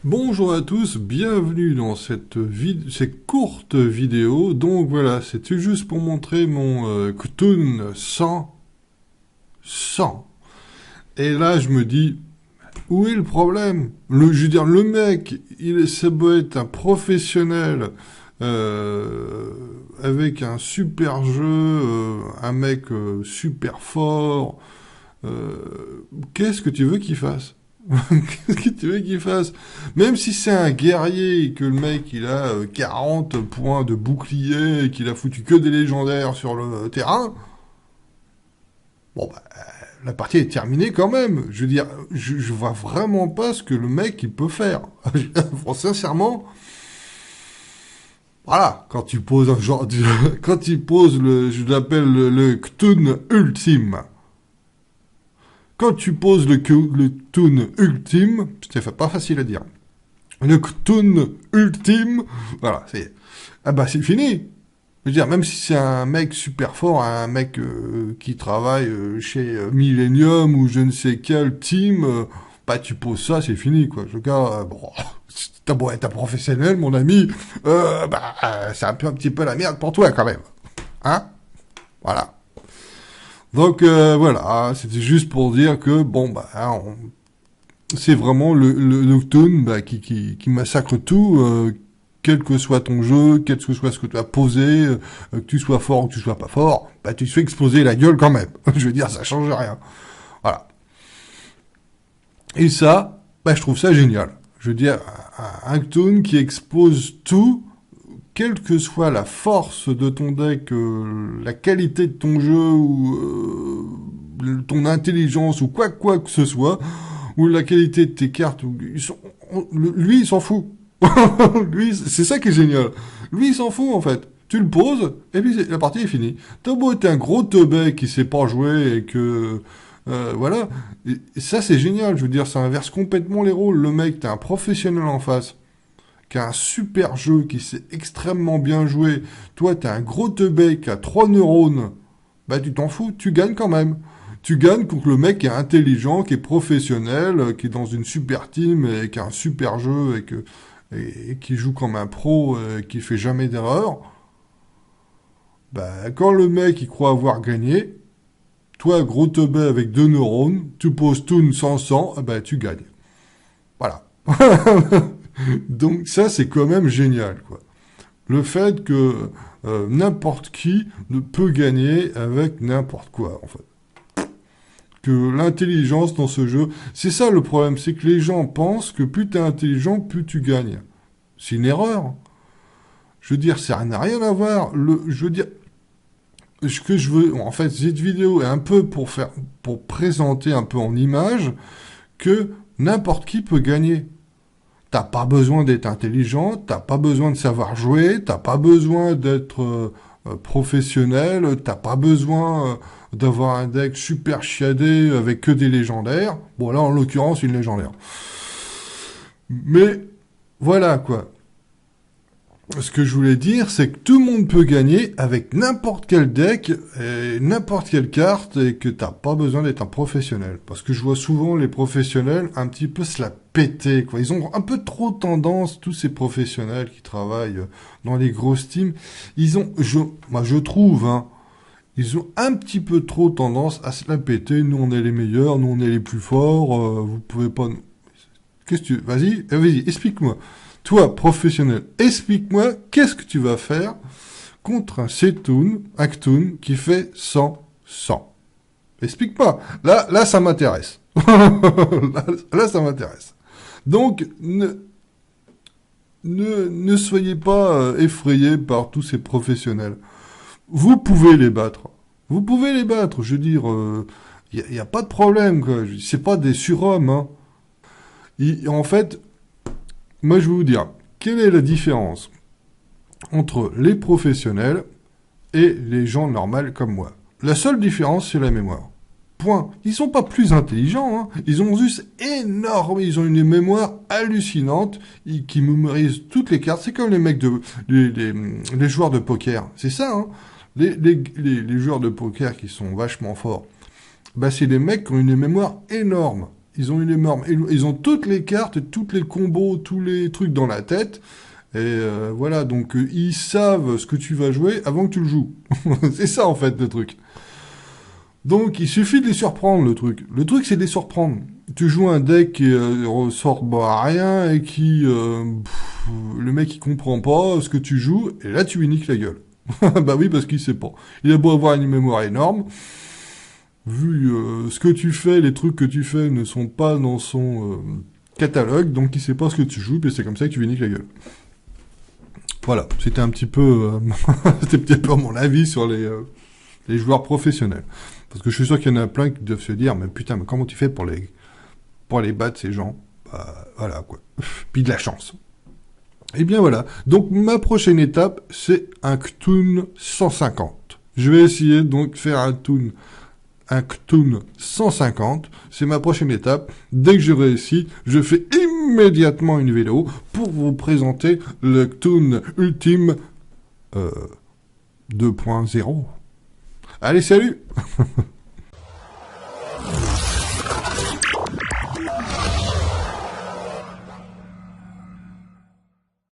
Bonjour à tous, bienvenue dans cette courte vidéo. Donc voilà, c'était juste pour montrer mon Ktoon 100. Et là, je me dis, où est le problème? Je veux dire, le mec, ça peut être un professionnel avec un super jeu, un mec super fort. Qu'est-ce que tu veux qu'il fasse? Qu'est-ce que tu veux qu'il fasse? Même si c'est un guerrier et que le mec il a 40 points de bouclier et qu'il a foutu que des légendaires sur le terrain, bon bah la partie est terminée quand même. Je veux dire, je vois vraiment pas ce que le mec il peut faire. Bon, sincèrement, voilà, quand tu poses un genre, quand tu poses je l'appelle le Ktoon ultime. Quand tu poses le Ktoon ultime, c'est pas facile à dire. Le Ktoon ultime, voilà, ah bah c'est fini. Je veux dire, même si c'est un mec super fort, un mec qui travaille chez Millennium ou je ne sais quel team, bah tu poses ça, c'est fini quoi. Le gars, bon, t'as beau être un professionnel, mon ami, c'est un petit peu la merde pour toi quand même, hein? Voilà. Donc voilà, c'était juste pour dire que bon bah c'est vraiment le Nocturne bah, qui massacre tout, quel que soit ton jeu, quel que soit ce que tu as posé, que tu sois fort ou que tu sois pas fort, bah tu te fais exploser la gueule quand même. Je veux dire, ça change rien. Voilà. Et ça, bah je trouve ça génial. Je veux dire, un Nocturne qui expose tout, quelle que soit la force de ton deck, la qualité de ton jeu ou ton intelligence ou quoi que ce soit, ou la qualité de tes cartes, lui il s'en fout. Lui, c'est ça qui est génial. Lui il s'en fout en fait. Tu le poses et puis la partie est finie. T'as beau être un gros teubé qui sait pas jouer et que voilà, et ça c'est génial. Je veux dire, ça inverse complètement les rôles. Le mec, t'as un professionnel en face qui a un super jeu, qui sait extrêmement bien jouer. Toi, t'as un gros teubé qui a 3 neurones. Bah, tu t'en fous, tu gagnes quand même. Tu gagnes contre le mec qui est intelligent, qui est professionnel, qui est dans une super team et qui a un super jeu et qui joue comme un pro, qui fait jamais d'erreur. Bah, quand le mec il croit avoir gagné, toi, gros teubé avec 2 neurones, tu poses Toon 100, bah, tu gagnes. Voilà. Donc ça, c'est quand même génial, quoi. Le fait que n'importe qui ne peut gagner avec n'importe quoi, en fait. Que l'intelligence dans ce jeu, c'est ça le problème, c'est que les gens pensent que plus t'es intelligent, plus tu gagnes. C'est une erreur. Je veux dire, ça n'a rien à voir. Je veux dire, ce que je veux, en fait, cette vidéo est un peu pour présenter un peu en image que n'importe qui peut gagner. T'as pas besoin d'être intelligent, t'as pas besoin de savoir jouer, t'as pas besoin d'être professionnel, t'as pas besoin d'avoir un deck super chiadé avec que des légendaires. Bon là en l'occurrence une légendaire. Mais voilà quoi. Ce que je voulais dire, c'est que tout le monde peut gagner avec n'importe quel deck et n'importe quelle carte et que t'as pas besoin d'être un professionnel. Parce que je vois souvent les professionnels un petit peu se la péter, quoi. Ils ont un peu trop tendance, tous ces professionnels qui travaillent dans les grosses teams, moi je trouve, hein, ils ont un petit peu trop tendance à se la péter. Nous on est les meilleurs, nous on est les plus forts, vous pouvez pas... Qu'est-ce que tu... Vas-y, explique-moi. Toi, professionnel, explique-moi qu'est-ce que tu vas faire contre un Setoon, Actun, qui fait 100. Explique-moi. Là, ça m'intéresse. Là, ça m'intéresse. Donc, ne soyez pas effrayés par tous ces professionnels. Vous pouvez les battre. Vous pouvez les battre. Je veux dire, y a pas de problème, quoi. C'est pas des surhommes, hein. En fait, moi, je vais vous dire, quelle est la différence entre les professionnels et les gens normaux comme moi? La seule différence, c'est la mémoire. Point. Ils sont pas plus intelligents, hein. Ils ont juste énorme, ils ont une mémoire hallucinante, qui mémorisent toutes les cartes. C'est comme les mecs les joueurs de poker. C'est ça, hein. Les joueurs de poker qui sont vachement forts. Bah, c'est des mecs qui ont une mémoire énorme. ils ont une énorme... Ils ont toutes les cartes, toutes les combos, tous les trucs dans la tête. Et voilà, donc ils savent ce que tu vas jouer avant que tu le joues. C'est ça, en fait, le truc. Donc, il suffit de les surprendre, le truc. Le truc, c'est de les surprendre. Tu joues un deck qui ressort à rien et qui... le mec, il comprend pas ce que tu joues, et là, tu lui niques la gueule. Bah oui, parce qu'il sait pas. Il a beau avoir une mémoire énorme, vu ce que tu fais, les trucs que tu fais ne sont pas dans son catalogue, donc il sait pas ce que tu joues, et c'est comme ça que tu lui niques la gueule. Voilà, c'était un petit peu... c'était un petit peu mon avis sur les joueurs professionnels. Parce que je suis sûr qu'il y en a plein qui doivent se dire, mais putain, mais comment tu fais pour les battre, ces gens? Bah, voilà, quoi. Puis de la chance. Et bien voilà. Donc, ma prochaine étape, c'est un Cthulhu 150. Je vais essayer donc de faire un Cthulhu 150. C'est ma prochaine étape. Dès que je réussis, je fais immédiatement une vidéo pour vous présenter le Cthulhu Ultime 2.0. Allez, salut!